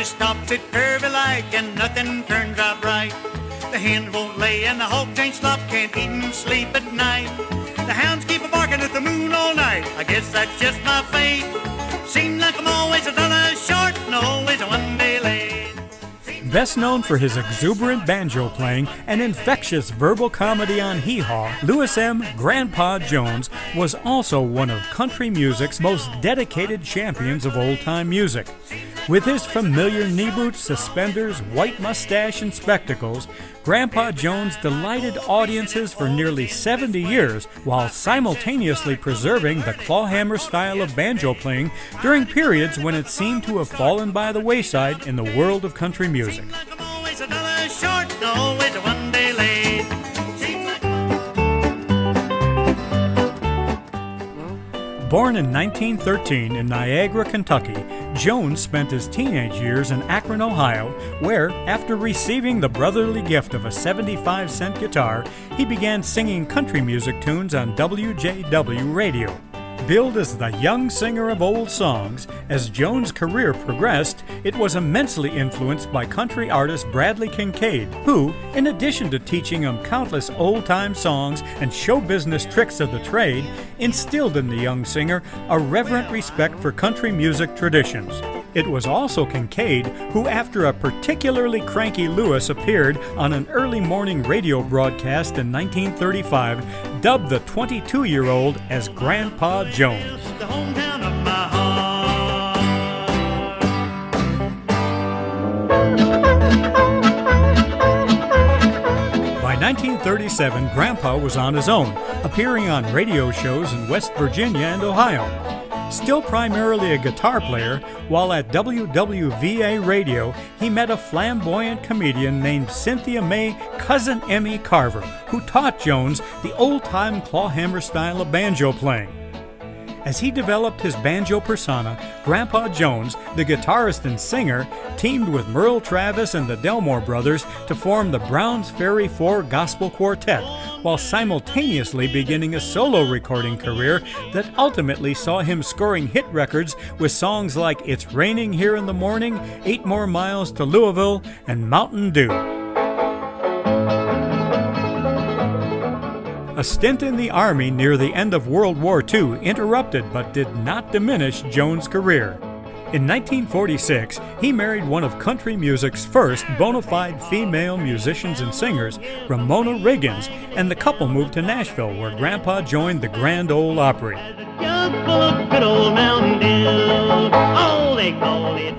horses stops at curvy like, and nothing turns out right. The hens won't lay and the hogs ain't slop, can't eat and sleep at night. The hounds keep a-barking at the moon all night, I guess that's just my fate. Seems like I'm always a dollar short and always a one day late. Best known for his exuberant banjo playing and infectious verbal comedy on Hee Haw, Louis M. Grandpa Jones was also one of country music's most dedicated champions of old-time music. With his familiar knee boots, suspenders, white mustache, and spectacles, Grandpa Jones delighted audiences for nearly 70 years while simultaneously preserving the clawhammer style of banjo playing during periods when it seemed to have fallen by the wayside in the world of country music. Born in 1913 in Niagara, Kentucky, Jones spent his teenage years in Akron, Ohio, where, after receiving the brotherly gift of a 75-cent guitar, he began singing country music tunes on WJW radio. Billed as the young singer of old songs, as Jones' career progressed, it was immensely influenced by country artist Bradley Kincaid, who, in addition to teaching him countless old-time songs and show business tricks of the trade, instilled in the young singer a reverent respect for country music traditions. It was also Kincaid who, after a particularly cranky Louis appeared on an early morning radio broadcast in 1935, dubbed the 22-year-old as Grandpa Jones. The hometown of my heart. By 1937, Grandpa was on his own, appearing on radio shows in West Virginia and Ohio. Still primarily a guitar player, while at WWVA Radio, he met a flamboyant comedian named Cynthia Mae Cousin Emmy Carver, who taught Jones the old-time clawhammer style of banjo playing. As he developed his banjo persona, Grandpa Jones, the guitarist and singer, teamed with Merle Travis and the Delmore Brothers to form the Browns Ferry 4 Gospel Quartet, while simultaneously beginning a solo recording career that ultimately saw him scoring hit records with songs like It's Raining Here in the Morning, 8 More Miles to Louisville, and Mountain Dew. A stint in the Army near the end of World War II interrupted but did not diminish Jones' career. In 1946, he married one of country music's first bona fide female musicians and singers, Ramona Riggins, and the couple moved to Nashville, where Grandpa joined the Grand Ole Opry.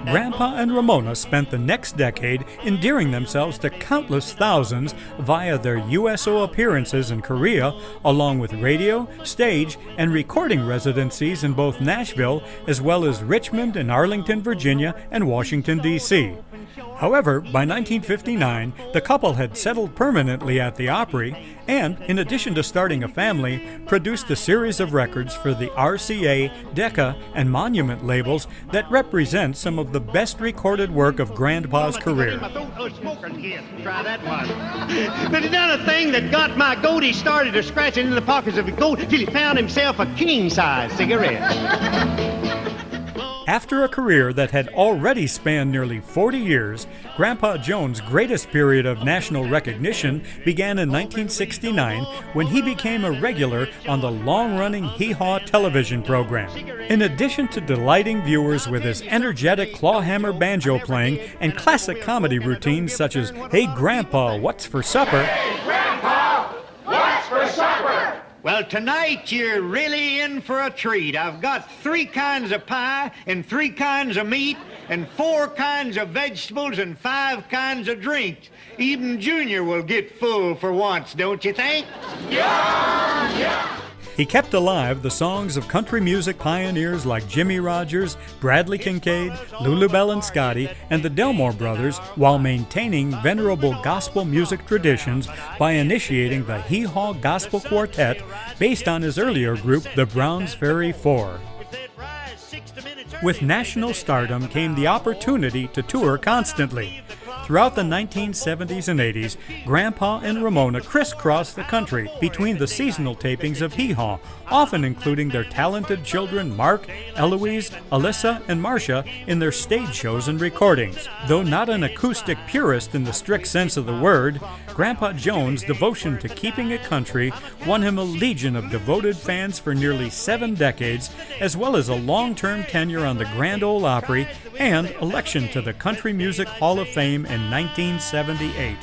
Grandpa and Ramona spent the next decade endearing themselves to countless thousands via their USO appearances in Korea, along with radio, stage, and recording residencies in both Nashville as well as Richmond and Arlington, Virginia, and Washington, D.C. However, by 1959, the couple had settled permanently at the Opry and, in addition to starting a family, produced a series of records for the RCA, Decca, and Monument labels that represent some of the best recorded work of Grandpa's career. But he done a thing that got my goat. He started to scratching in the pockets of the goat till he found himself a king-size cigarette. After a career that had already spanned nearly 40 years, Grandpa Jones' greatest period of national recognition began in 1969 when he became a regular on the long-running Hee Haw television program. In addition to delighting viewers with his energetic clawhammer banjo playing and classic comedy routines such as Hey Grandpa, What's for Supper? Hey Grandpa, what's for supper? Well, tonight you're really in for a treat. I've got 3 kinds of pie and 3 kinds of meat and 4 kinds of vegetables and 5 kinds of drinks. Even Junior will get full for once, don't you think? Yeah! He kept alive the songs of country music pioneers like Jimmy Rogers, Bradley Kincaid, Lulu Bell and Scotty, and the Delmore Brothers, while maintaining venerable gospel music traditions by initiating the Hee Haw Gospel Quartet based on his earlier group, the Browns Ferry 4. With national stardom came the opportunity to tour constantly. Throughout the 1970s and 80s, Grandpa and Ramona crisscrossed the country between the seasonal tapings of Hee Haw, often including their talented children Mark, Eloise, Alyssa, and Marcia in their stage shows and recordings. Though not an acoustic purist in the strict sense of the word, Grandpa Jones' devotion to keeping it country won him a legion of devoted fans for nearly 7 decades, as well as a long-term tenure on the Grand Ole Opry and election to the Country Music Hall of Fame in 1978.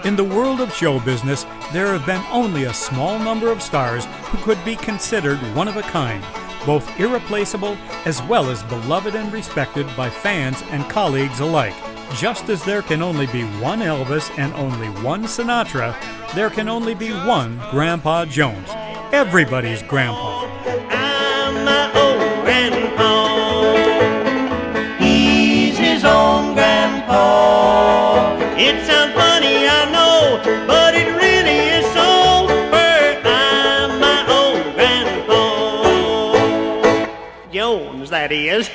In the world of show business, there have been only a small number of stars who could be considered one of a kind, both irreplaceable as well as beloved and respected by fans and colleagues alike. Just as there can only be one Elvis and only one Sinatra, there can only be one Grandpa Jones. Everybody's grandpa. I'm my old grandpa. He's his own grandpa. It sounds funny, I know, but it really is so. I'm my old grandpa. Jones, that is.